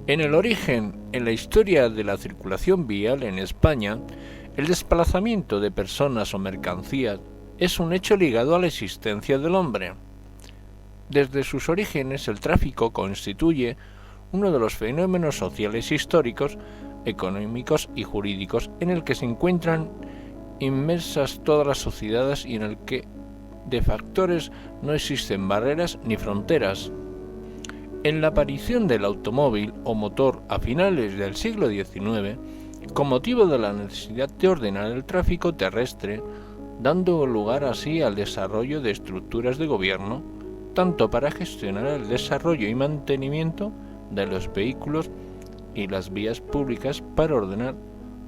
En el origen, en la historia de la circulación vial en España, el desplazamiento de personas o mercancías es un hecho ligado a la existencia del hombre. Desde sus orígenes, el tráfico constituye uno de los fenómenos sociales históricos, económicos y jurídicos en el que se encuentran inmersas todas las sociedades y en el que de factores no existen barreras ni fronteras. En la aparición del automóvil o motor a finales del siglo XIX, con motivo de la necesidad de ordenar el tráfico terrestre, dando lugar así al desarrollo de estructuras de gobierno, tanto para gestionar el desarrollo y mantenimiento de los vehículos y las vías públicas para ordenar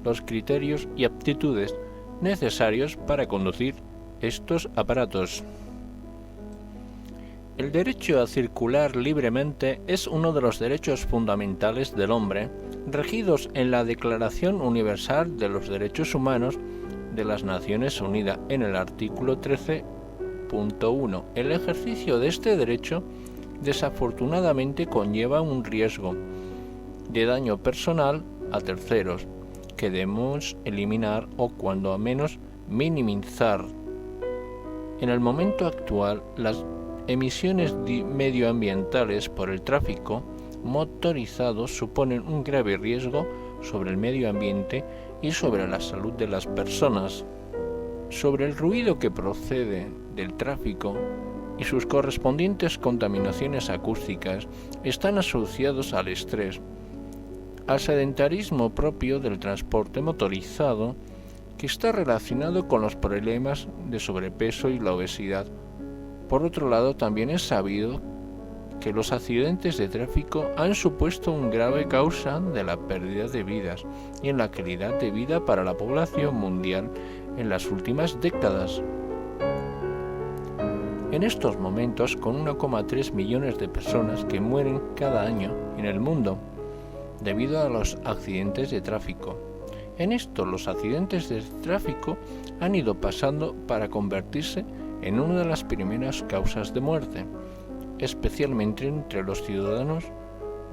los criterios y aptitudes necesarios para conducir estos aparatos. El derecho a circular libremente es uno de los derechos fundamentales del hombre, regidos en la Declaración Universal de los Derechos Humanos de las Naciones Unidas en el artículo 13.1. El ejercicio de este derecho desafortunadamente conlleva un riesgo de daño personal a terceros que debemos eliminar o cuando menos minimizar. En el momento actual, las emisiones medioambientales por el tráfico motorizado suponen un grave riesgo sobre el medio ambiente y sobre la salud de las personas. Sobre el ruido que procede del tráfico y sus correspondientes contaminaciones acústicas están asociados al estrés, al sedentarismo propio del transporte motorizado, que está relacionado con los problemas de sobrepeso y la obesidad. Por otro lado, también es sabido que los accidentes de tráfico han supuesto una grave causa de la pérdida de vidas y en la calidad de vida para la población mundial en las últimas décadas. En estos momentos, con 1,3 millones de personas que mueren cada año en el mundo debido a los accidentes de tráfico. En esto, los accidentes de tráfico han ido pasando para convertirse en una de las primeras causas de muerte, especialmente entre los ciudadanos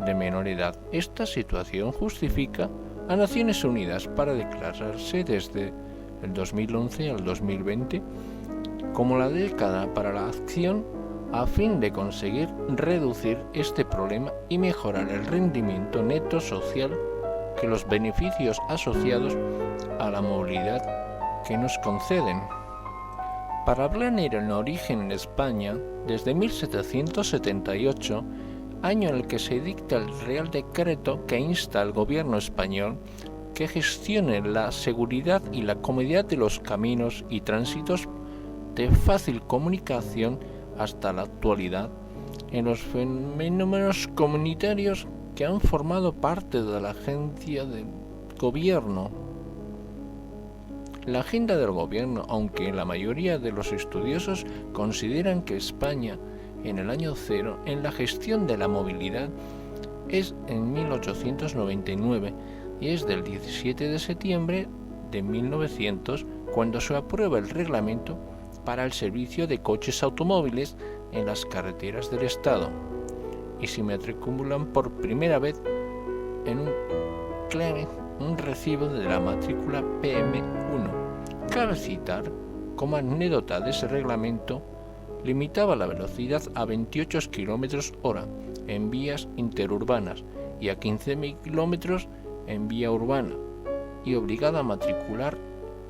de menor edad. Esta situación justifica a Naciones Unidas para declararse desde el 2011 al 2020 como la década para la acción a fin de conseguir reducir este problema y mejorar el rendimiento neto social que los beneficios asociados a la movilidad que nos conceden. Para hablar en el origen en España, desde 1778, año en el que se dicta el Real Decreto que insta al gobierno español que gestione la seguridad y la comodidad de los caminos y tránsitos de fácil comunicación hasta la actualidad, en los fenómenos comunitarios que han formado parte de la agencia del gobierno. La agenda del gobierno, aunque la mayoría de los estudiosos consideran que España en el año cero en la gestión de la movilidad es en 1899 y es del 17 de septiembre de 1900 cuando se aprueba el reglamento para el servicio de coches automóviles en las carreteras del Estado y se matriculan por primera vez en un recibo de la matrícula PM1. Cabe citar como anécdota de ese reglamento limitaba la velocidad a 28 km/h en vías interurbanas y a 15 km en vía urbana y obligaba a matricular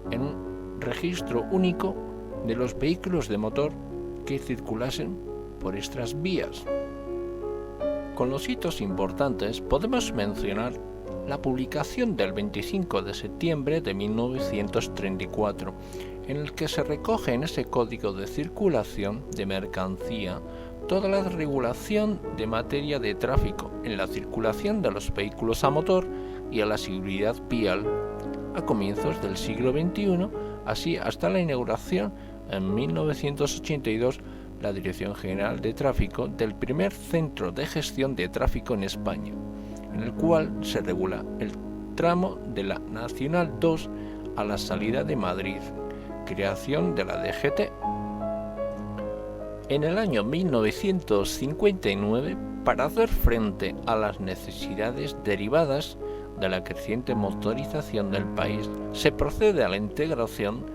en un registro único de los vehículos de motor que circulasen por estas vías. Con los hitos importantes podemos mencionar la publicación del 25 de septiembre de 1934, en el que se recoge en ese Código de Circulación de Mercancía toda la regulación de materia de tráfico en la circulación de los vehículos a motor y a la seguridad vial a comienzos del siglo XXI, así hasta la inauguración en 1982 la Dirección General de Tráfico del primer centro de gestión de tráfico en España, en el cual se regula el tramo de la Nacional 2 a la salida de Madrid, creación de la DGT. En el año 1959, para hacer frente a las necesidades derivadas de la creciente motorización del país, se procede a la integración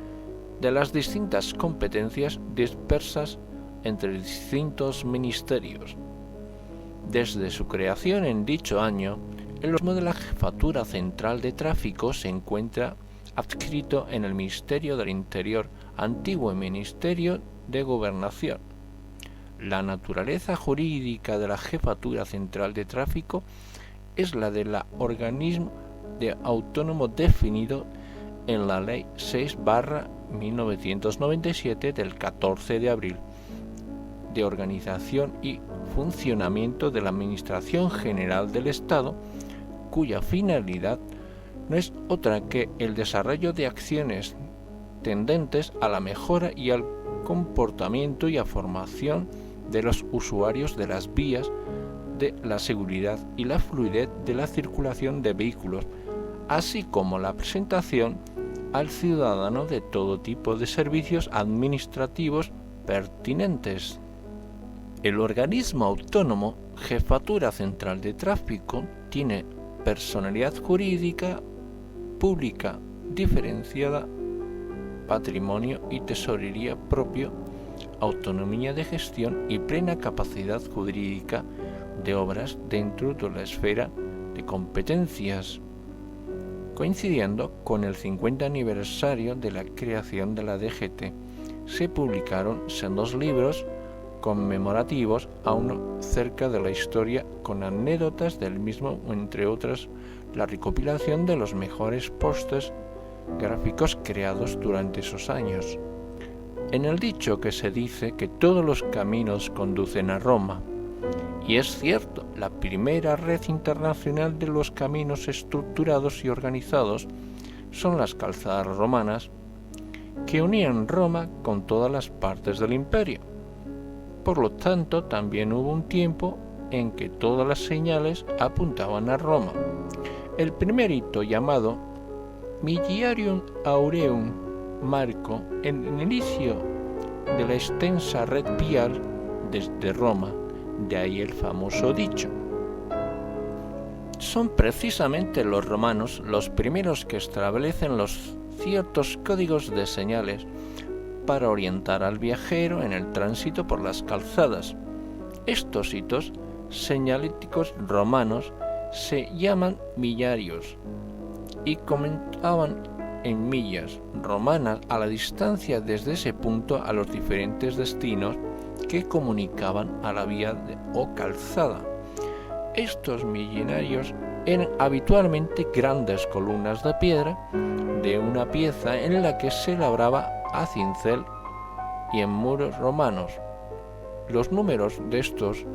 de las distintas competencias dispersas entre distintos ministerios. Desde su creación en dicho año, el organismo de la Jefatura Central de Tráfico se encuentra adscrito en el Ministerio del Interior, antiguo Ministerio de Gobernación. La naturaleza jurídica de la Jefatura Central de Tráfico es la de la organismo autónomo definido en la Ley 6/1997 del 14 de abril de organización y funcionamiento de la Administración General del Estado, cuya finalidad no es otra que el desarrollo de acciones tendentes a la mejora y al comportamiento y a formación de los usuarios de las vías, de la seguridad y la fluidez de la circulación de vehículos, así como la presentación al ciudadano de todo tipo de servicios administrativos pertinentes. El organismo autónomo Jefatura Central de Tráfico tiene personalidad jurídica pública diferenciada, patrimonio y tesorería propio, autonomía de gestión y plena capacidad jurídica de obras dentro de la esfera de competencias. Coincidiendo con el 50 aniversario de la creación de la DGT, se publicaron sendos libros conmemorativos aún cerca de la historia con anécdotas del mismo, entre otras la recopilación de los mejores pósters gráficos creados durante esos años. En el dicho que se dice que todos los caminos conducen a Roma, y es cierto, la primera red internacional de los caminos estructurados y organizados son las calzadas romanas, que unían Roma con todas las partes del imperio. Por lo tanto, también hubo un tiempo en que todas las señales apuntaban a Roma. El primer hito, llamado Milliarium Aureum Marco, en el inicio de la extensa red vial desde Roma, de ahí el famoso dicho. Son precisamente los romanos los primeros que establecen los ciertos códigos de señales para orientar al viajero en el tránsito por las calzadas. Estos hitos señalíticos romanos se llaman millarios y comentaban en millas romanas a la distancia desde ese punto a los diferentes destinos que comunicaban a la vía o calzada. Estos millenarios eran habitualmente grandes columnas de piedra de una pieza en la que se labraba a cincel y en muros romanos. Los números de estos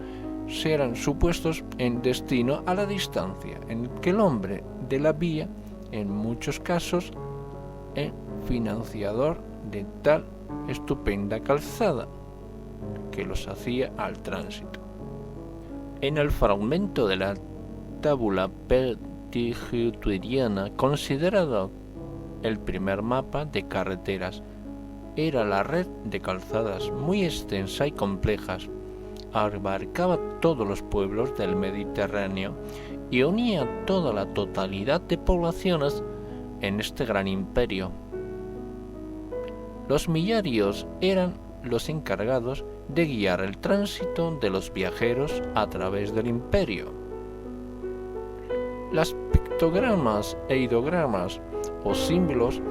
serán supuestos en destino a la distancia en que el hombre de la vía, en muchos casos, es financiador de tal estupenda calzada que los hacía al tránsito. En el fragmento de la tábula pertigueriana, considerado el primer mapa de carreteras, era la red de calzadas muy extensa y complejas, abarcaba todos los pueblos del Mediterráneo y unía toda la totalidad de poblaciones en este gran imperio. Los millarios eran los encargados de guiar el tránsito de los viajeros a través del imperio. Las pictogramas e ideogramas o símbolos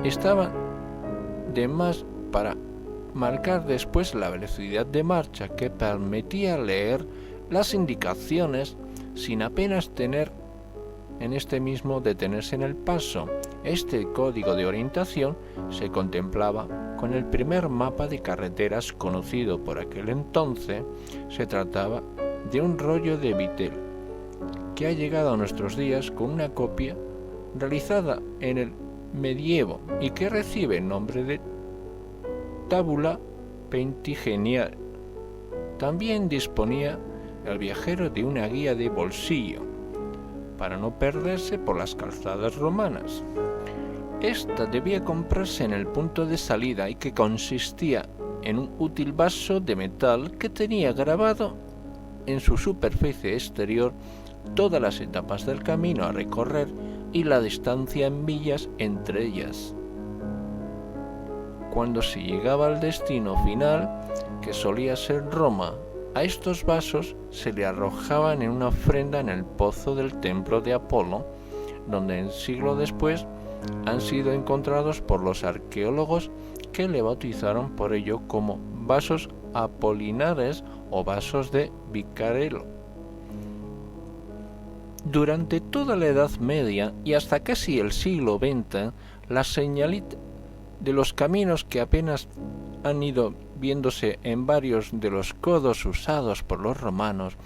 estaban de más para marcar después la velocidad de marcha que permitía leer las indicaciones sin apenas tener en este mismo detenerse en el paso. Este código de orientación se contemplaba con el primer mapa de carreteras conocido por aquel entonces. Se trataba de un rollo de Vitel que ha llegado a nuestros días con una copia realizada en el medievo y que recibe el nombre de tábula pentigenial. También disponía el viajero de una guía de bolsillo para no perderse por las calzadas romanas. Esta debía comprarse en el punto de salida y que consistía en un útil vaso de metal que tenía grabado en su superficie exterior todas las etapas del camino a recorrer y la distancia en millas entre ellas. Cuando se llegaba al destino final, que solía ser Roma, a estos vasos se le arrojaban en una ofrenda en el pozo del templo de Apolo, donde un siglo después han sido encontrados por los arqueólogos, que le bautizaron por ello como vasos apolinares o vasos de Bicarelo. Durante toda la Edad Media y hasta casi el siglo XX, la señalita de los caminos, que apenas han ido viéndose en varios de los codos usados por los romanos,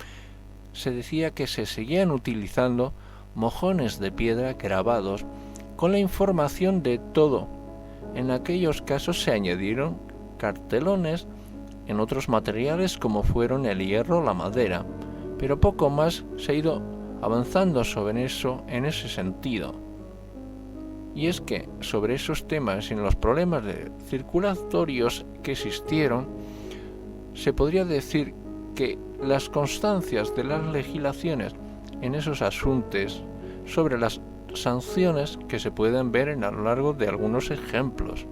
se decía que se seguían utilizando mojones de piedra grabados con la información de todo. En aquellos casos se añadieron cartelones en otros materiales como fueron el hierro o la madera, pero poco más se ha ido avanzando sobre eso en ese sentido. Y es que sobre esos temas y en los problemas circulatorios que existieron, se podría decir que las constancias de las legislaciones en esos asuntos sobre las sanciones que se pueden ver a lo largo de algunos ejemplos.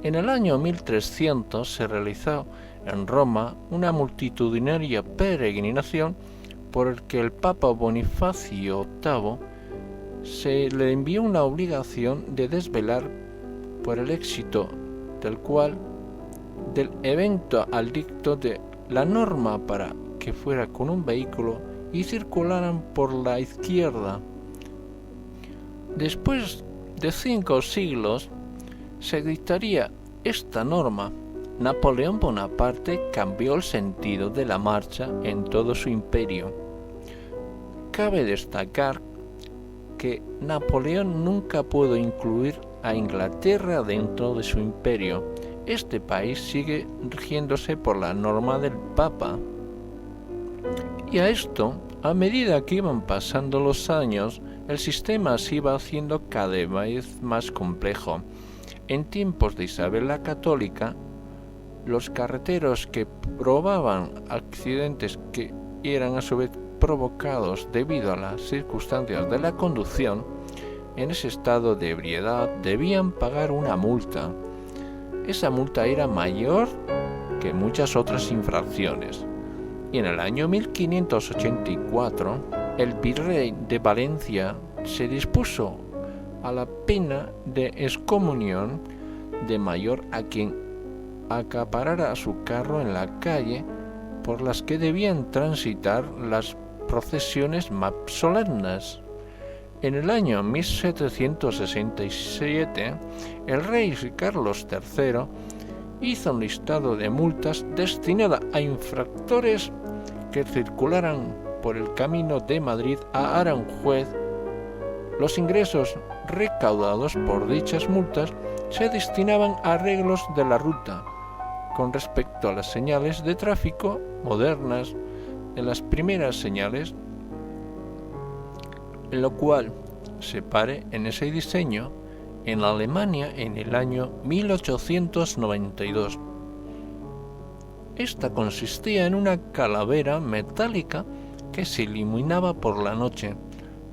En el año 1300 se realizó en Roma una multitudinaria peregrinación por el que el Papa Bonifacio VIII se le envió una obligación de desvelar por el éxito del evento al dicto de la norma para que fuera con un vehículo y circularan por la izquierda. Después de 5 siglos se dictaría esta norma. Napoleón Bonaparte cambió el sentido de la marcha en todo su imperio. Cabe destacar que Napoleón nunca pudo incluir a Inglaterra dentro de su imperio. Este país sigue rigiéndose por la norma del Papa. Y a esto, a medida que iban pasando los años, el sistema se iba haciendo cada vez más complejo. En tiempos de Isabel la Católica, los carreteros que probaban accidentes que eran a su vez provocados debido a las circunstancias de la conducción, en ese estado de ebriedad debían pagar una multa. Esa multa era mayor que muchas otras infracciones. Y en el año 1584, el virrey de Valencia se dispuso a la pena de excomunión de mayor a quien acaparara su carro en la calle por las que debían transitar las procesiones más solemnes. En el año 1767, el rey Carlos III hizo un listado de multas destinada a infractores que circularan por el camino de Madrid a Aranjuez. Los ingresos recaudados por dichas multas se destinaban a arreglos de la ruta. Con respecto a las señales de tráfico modernas, en las primeras señales, en lo cual se pare en ese diseño en Alemania en el año 1892. Esta consistía en una calavera metálica que se iluminaba por la noche.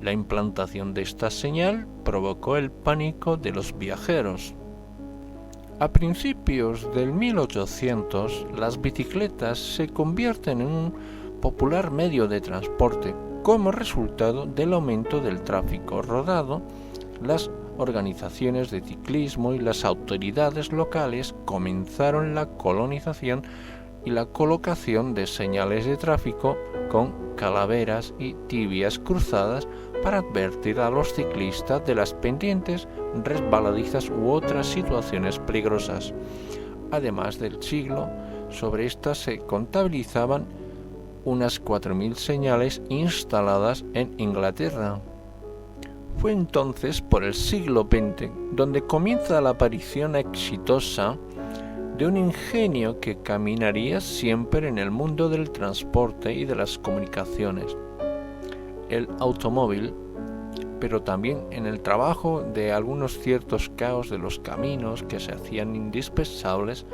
La implantación de esta señal provocó el pánico de los viajeros. A principios del 1800, las bicicletas se convierten en un popular medio de transporte como resultado del aumento del tráfico rodado. Las organizaciones de ciclismo y las autoridades locales comenzaron la colonización y la colocación de señales de tráfico con calaveras y tibias cruzadas para advertir a los ciclistas de las pendientes, resbaladizas u otras situaciones peligrosas. Además del siglo, sobre estas se contabilizaban unas 4.000 señales instaladas en Inglaterra. Fue entonces por el siglo XX donde comienza la aparición exitosa de un ingenio que caminaría siempre en el mundo del transporte y de las comunicaciones, el automóvil. pero también en el trabajo de algunos ciertos caos de los caminos que se hacían indispensables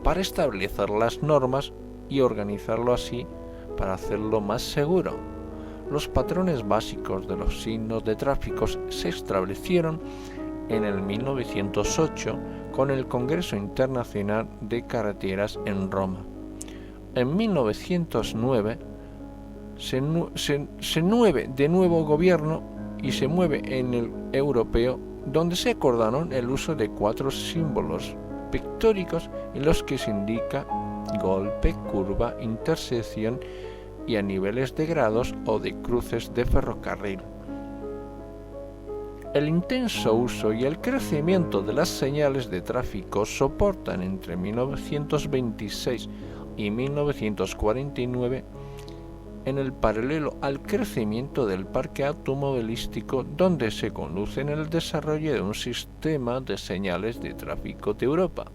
para establecer las normas y organizarlo así para hacerlo más seguro. Los patrones básicos de los signos de tráfico se establecieron en el 1908 con el Congreso Internacional de Carreteras en Roma. En 1909 se mueve de nuevo gobierno y se mueve en el europeo, donde se acordaron el uso de 4 símbolos pictóricos en los que se indica golpe, curva, intersección y a niveles de grados o de cruces de ferrocarril. El intenso uso y el crecimiento de las señales de tráfico soportan entre 1926 y 1949 en el paralelo al crecimiento del parque automovilístico, donde se conduce en el desarrollo de un sistema de señales de tráfico de Europa.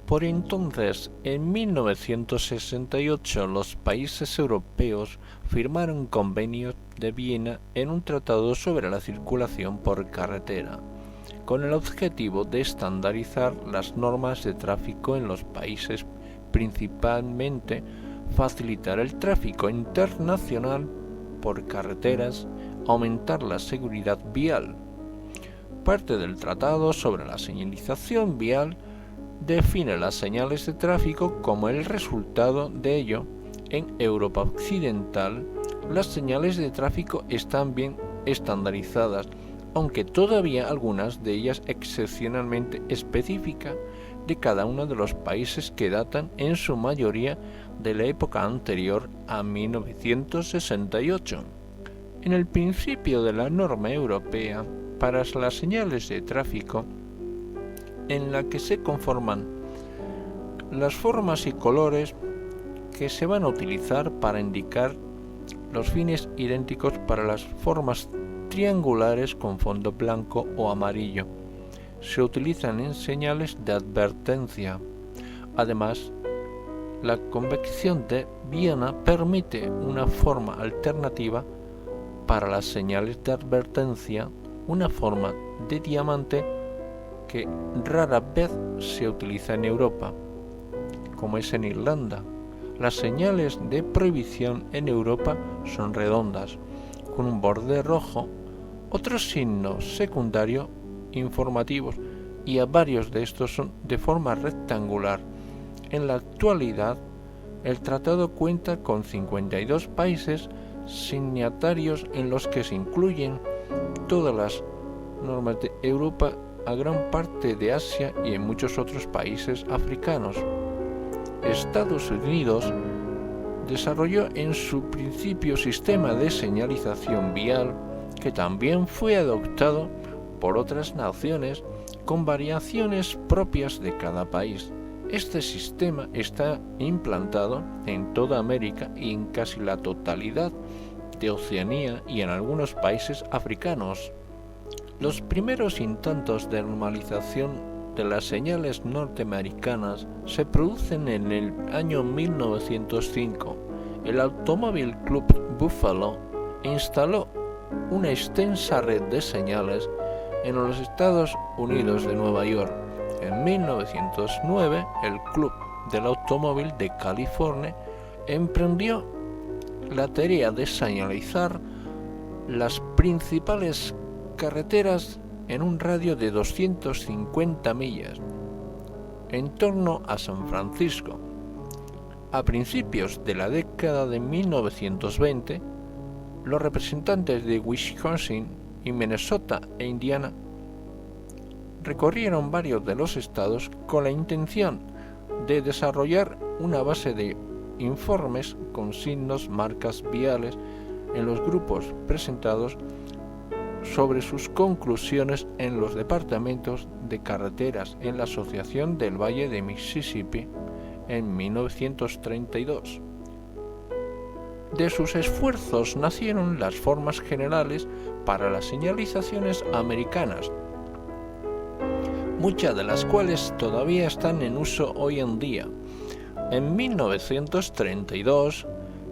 Por entonces, en 1968, los países europeos firmaron un convenio de Viena en un tratado sobre la circulación por carretera, con el objetivo de estandarizar las normas de tráfico en los países, principalmente facilitar el tráfico internacional por carreteras, aumentar la seguridad vial. Parte del Tratado sobre la Señalización Vial define las señales de tráfico como el resultado de ello. En Europa Occidental, las señales de tráfico están bien estandarizadas, aunque todavía algunas de ellas excepcionalmente específicas de cada uno de los países que datan en su mayoría de la época anterior a 1968. En el principio de la norma europea para las señales de tráfico, en la que se conforman las formas y colores que se van a utilizar para indicar los fines idénticos para las formas triangulares con fondo blanco o amarillo. Se utilizan en señales de advertencia. Además, la Convención de Viena permite una forma alternativa para las señales de advertencia, una forma de diamante que rara vez se utiliza en Europa, como es en Irlanda. Las señales de prohibición en Europa son redondas, con un borde rojo, otros signos secundarios informativos, y a varios de estos son de forma rectangular. En la actualidad, el tratado cuenta con 52 países signatarios, en los que se incluyen todas las normas de Europa, a gran parte de Asia y en muchos otros países africanos. Estados Unidos desarrolló en su principio sistema de señalización vial, que también fue adoptado por otras naciones con variaciones propias de cada país. Este sistema está implantado en toda América y en casi la totalidad de Oceanía y en algunos países africanos. Los primeros intentos de normalización de las señales norteamericanas se producen en el año 1905. El Automobile Club Buffalo instaló una extensa red de señales en los Estados Unidos de Nueva York. En 1909, el Club del Automóvil de California emprendió la tarea de señalizar las principales carreteras en un radio de 250 millas en torno a San Francisco. A principios de la década de 1920, los representantes de Wisconsin y Minnesota e Indiana recorrieron varios de los estados con la intención de desarrollar una base de informes con signos, marcas viales en los grupos presentados sobre sus conclusiones en los departamentos de carreteras en la Asociación del Valle de Mississippi en 1932. De sus esfuerzos nacieron las formas generales para las señalizaciones americanas, muchas de las cuales todavía están en uso hoy en día. En 1932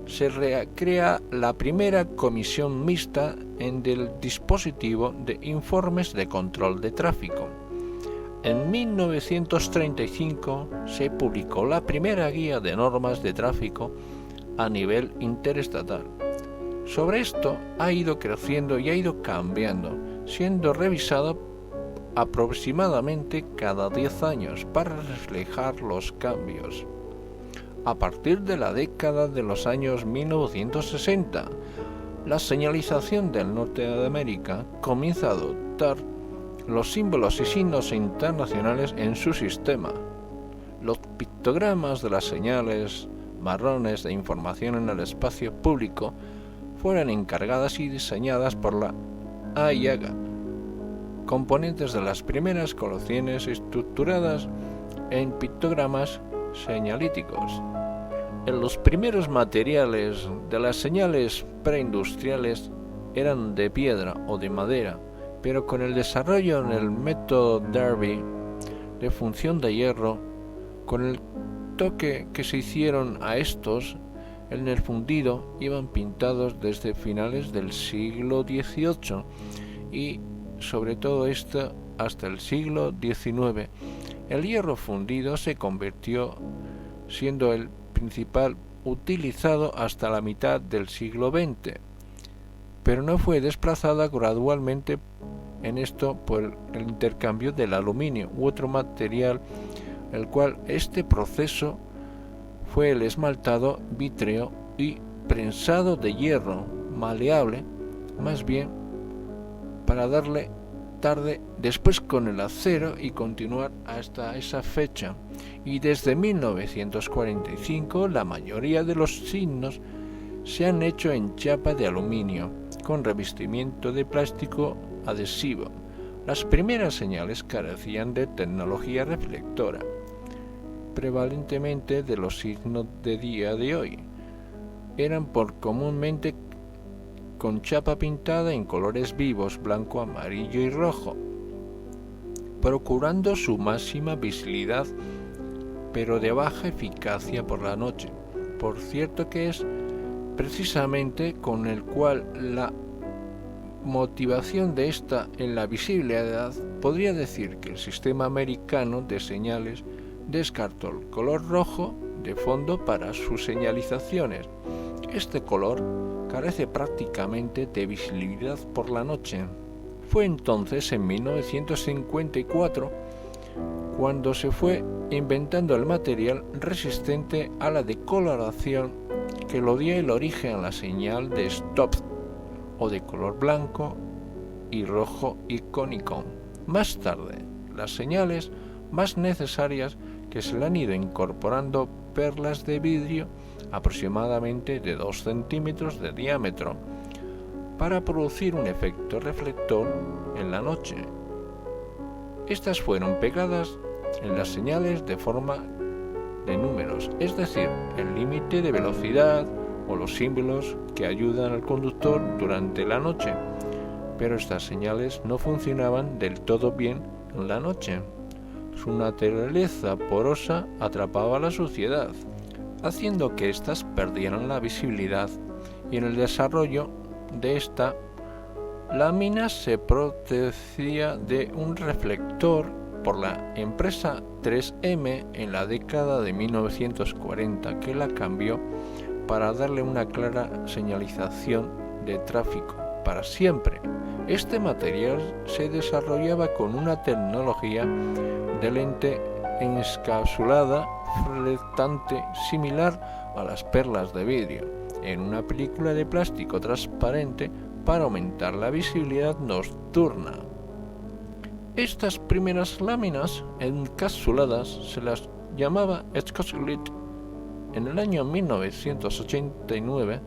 se crea la primera comisión mixta en el dispositivo de informes de control de tráfico. En 1935 se publicó la primera guía de normas de tráfico a nivel interestatal. Sobre esto ha ido creciendo y ha ido cambiando, siendo revisada aproximadamente cada 10 años para reflejar los cambios. A partir de la década de los años 1960, la señalización del norte de América comienza a adoptar los símbolos y signos internacionales en su sistema. Los pictogramas de las señales marrones de información en el espacio público fueron encargadas y diseñadas por la AIAGA, componentes de las primeras colecciones estructuradas en pictogramas señalíticos. En los primeros materiales de las señales preindustriales eran de piedra o de madera, pero con el desarrollo en el método Derby de función de hierro, con el toque que se hicieron a estos en el fundido, iban pintados desde finales del siglo XVIII y sobre todo esto hasta el siglo XIX. El hierro fundido se convirtió siendo el principal utilizado hasta la mitad del siglo XX, pero no fue desplazada gradualmente en esto por el intercambio del aluminio u otro material, el cual este proceso fue el esmaltado vítreo y prensado de hierro maleable, más bien para darle tarde después con el acero y continuar hasta esa fecha. Y desde 1945 la mayoría de los signos se han hecho en chapa de aluminio con revestimiento de plástico adhesivo. Las primeras señales carecían de tecnología reflectora, prevalentemente de los signos de día de hoy. Eran comúnmente con chapa pintada en colores vivos, blanco, amarillo y rojo, procurando su máxima visibilidad, pero de baja eficacia por la noche. Por cierto que es precisamente con el cual la motivación de esta en la visibilidad, podría decir que el sistema americano de señales descartó el color rojo de fondo para sus señalizaciones. Este color carece prácticamente de visibilidad por la noche. Fue entonces en 1954 cuando se fue inventando el material resistente a la decoloración que lo dio el origen a la señal de stop o de color blanco y rojo icónico. Más tarde, las señales más necesarias que se le han ido incorporando perlas de vidrio aproximadamente de 2 centímetros de diámetro para producir un efecto reflector en la noche. Estas fueron pegadas en las señales de forma de números, es decir, el límite de velocidad o los símbolos que ayudan al conductor durante la noche, pero estas señales no funcionaban del todo bien en la noche. Su naturaleza porosa atrapaba la suciedad, haciendo que éstas perdieran la visibilidad, y en el desarrollo de esta lámina se protegía de un reflector por la empresa 3M en la década de 1940, que la cambió para darle una clara señalización de tráfico para siempre. Este material se desarrollaba con una tecnología de lente encapsulada flotante similar a las perlas de vidrio en una película de plástico transparente para aumentar la visibilidad nocturna. Estas primeras láminas encapsuladas se las llamaba Scotch-Glit. En el año 1989,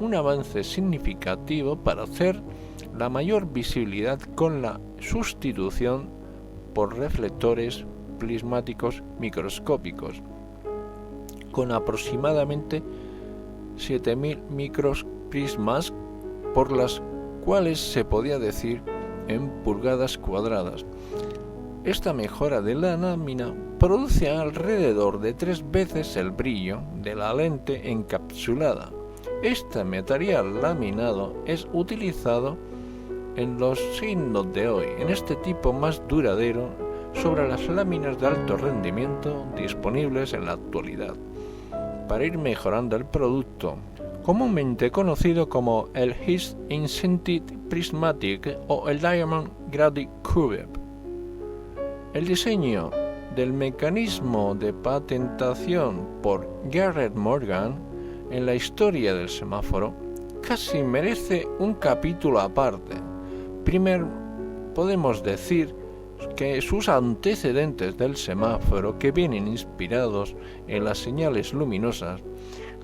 un avance significativo para hacer la mayor visibilidad con la sustitución por reflectores prismáticos microscópicos con aproximadamente 7000 microprismas, por las cuales se podía decir en pulgadas cuadradas. Esta mejora de la lámina produce alrededor de 3 veces el brillo de la lente encapsulada, Este material laminado es utilizado en los signos de hoy, en este tipo más duradero, sobre las láminas de alto rendimiento disponibles en la actualidad, para ir mejorando el producto, comúnmente conocido como el Heat Incentive Prismatic o el Diamond Graded Cube. El diseño del mecanismo de patentación por Garrett Morgan en la historia del semáforo casi merece un capítulo aparte. Primero, podemos decir que sus antecedentes del semáforo, que vienen inspirados en las señales luminosas,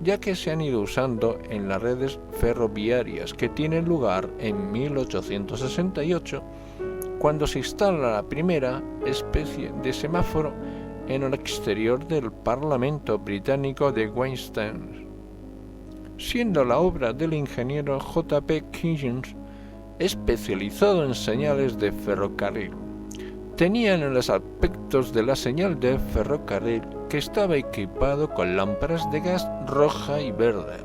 ya que se han ido usando en las redes ferroviarias, que tienen lugar en 1868, cuando se instala la primera especie de semáforo en el exterior del Parlamento británico de Westminster, siendo la obra del ingeniero J.P. Higgins, especializado en señales de ferrocarril. Tenían en los aspectos de la señal de ferrocarril que estaba equipado con lámparas de gas roja y verde.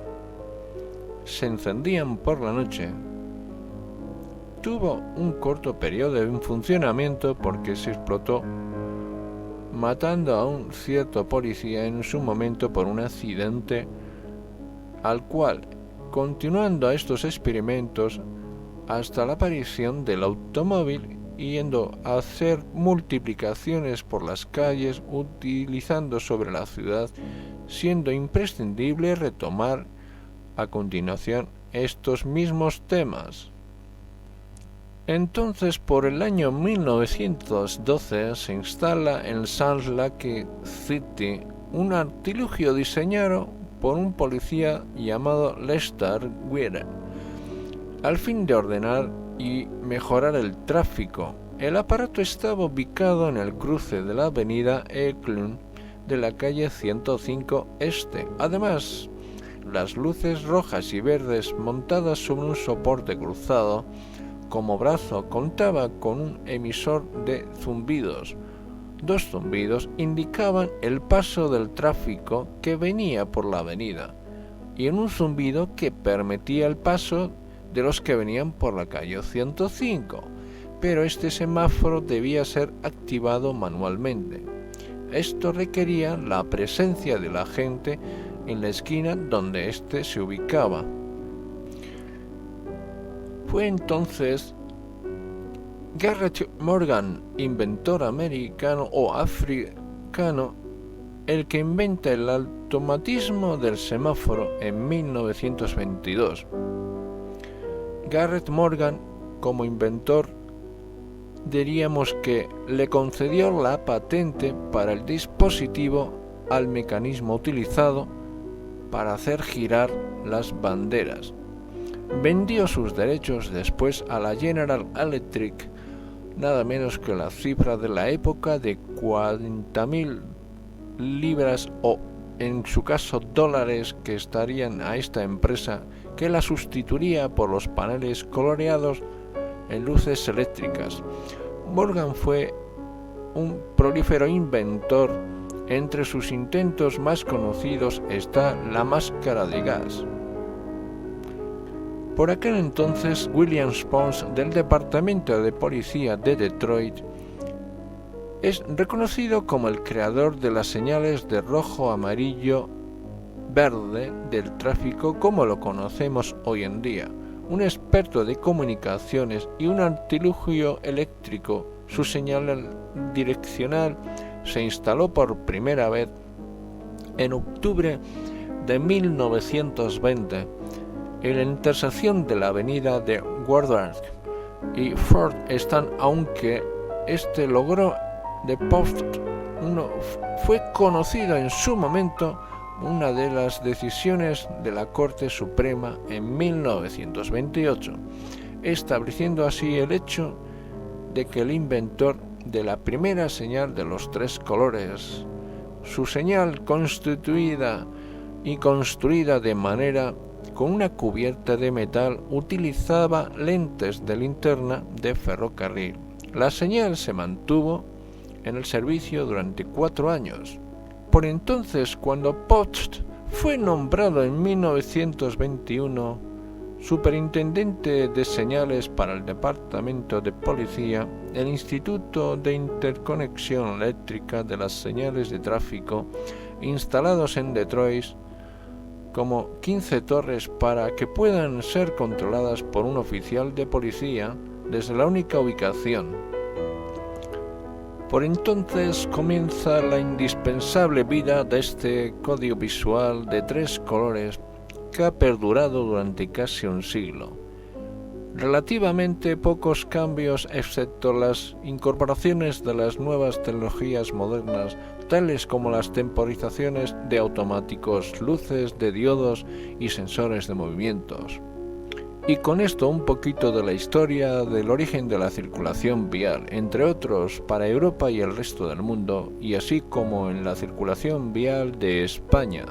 Se encendían por la noche. Tuvo un corto periodo en funcionamiento porque se explotó, matando a un cierto policía en su momento por un accidente, al cual, continuando a estos experimentos hasta la aparición del automóvil, yendo a hacer multiplicaciones por las calles, utilizando sobre la ciudad, siendo imprescindible retomar a continuación estos mismos temas. Entonces, por el año 1912, se instala en Salt Lake City un artilugio diseñado por un policía llamado Lester Weir, al fin de ordenar y mejorar el tráfico. El aparato estaba ubicado en el cruce de la avenida Eklund de la calle 105 Este. Además, las luces rojas y verdes montadas sobre un soporte cruzado como brazo contaba con un emisor de zumbidos. Dos zumbidos indicaban el paso del tráfico que venía por la avenida y un zumbido que permitía el paso de los que venían por la calle 105, pero este semáforo debía ser activado manualmente. Esto requería la presencia del agente en la esquina donde éste se ubicaba. Fue entonces Garrett Morgan, inventor americano o africano, el que inventa el automatismo del semáforo en 1922. Garrett Morgan, como inventor, diríamos que le concedió la patente para el dispositivo al mecanismo utilizado para hacer girar las banderas. Vendió sus derechos después a la General Electric, nada menos que la cifra de la época de 40.000 libras o, en su caso, dólares, que estarían a esta empresa, que la sustituiría por los paneles coloreados en luces eléctricas. Morgan fue un prolífero inventor. Entre sus intentos más conocidos está la máscara de gas. Por aquel entonces, William Pons, del Departamento de Policía de Detroit, es reconocido como el creador de las señales de rojo, amarillo, verde del tráfico como lo conocemos hoy en día. Un experto de comunicaciones y un artilugio eléctrico, su señal direccional se instaló por primera vez en octubre de 1920 en la intersección de la avenida de Woodward y Fort Stand, aunque este logró de post fue conocido en su momento una de las decisiones de la Corte Suprema en 1928, estableciendo así el hecho de que el inventor de la primera señal de los tres colores, su señal constituida y construida de manera con una cubierta de metal, utilizaba lentes de linterna de ferrocarril. La señal se mantuvo en el servicio durante 4 años. Por entonces, cuando Post fue nombrado en 1921 superintendente de señales para el Departamento de Policía, el Instituto de Interconexión Eléctrica de las Señales de Tráfico instalados en Detroit, como 15 torres para que puedan ser controladas por un oficial de policía desde la única ubicación. Por entonces comienza la indispensable vida de este código visual de 3 colores que ha perdurado durante casi un siglo. Relativamente pocos cambios excepto las incorporaciones de las nuevas tecnologías modernas, tales como las temporizaciones de automáticos, luces de diodos y sensores de movimientos. Y con esto un poquito de la historia del origen de la circulación vial, entre otros para Europa y el resto del mundo, y así como en la circulación vial de España.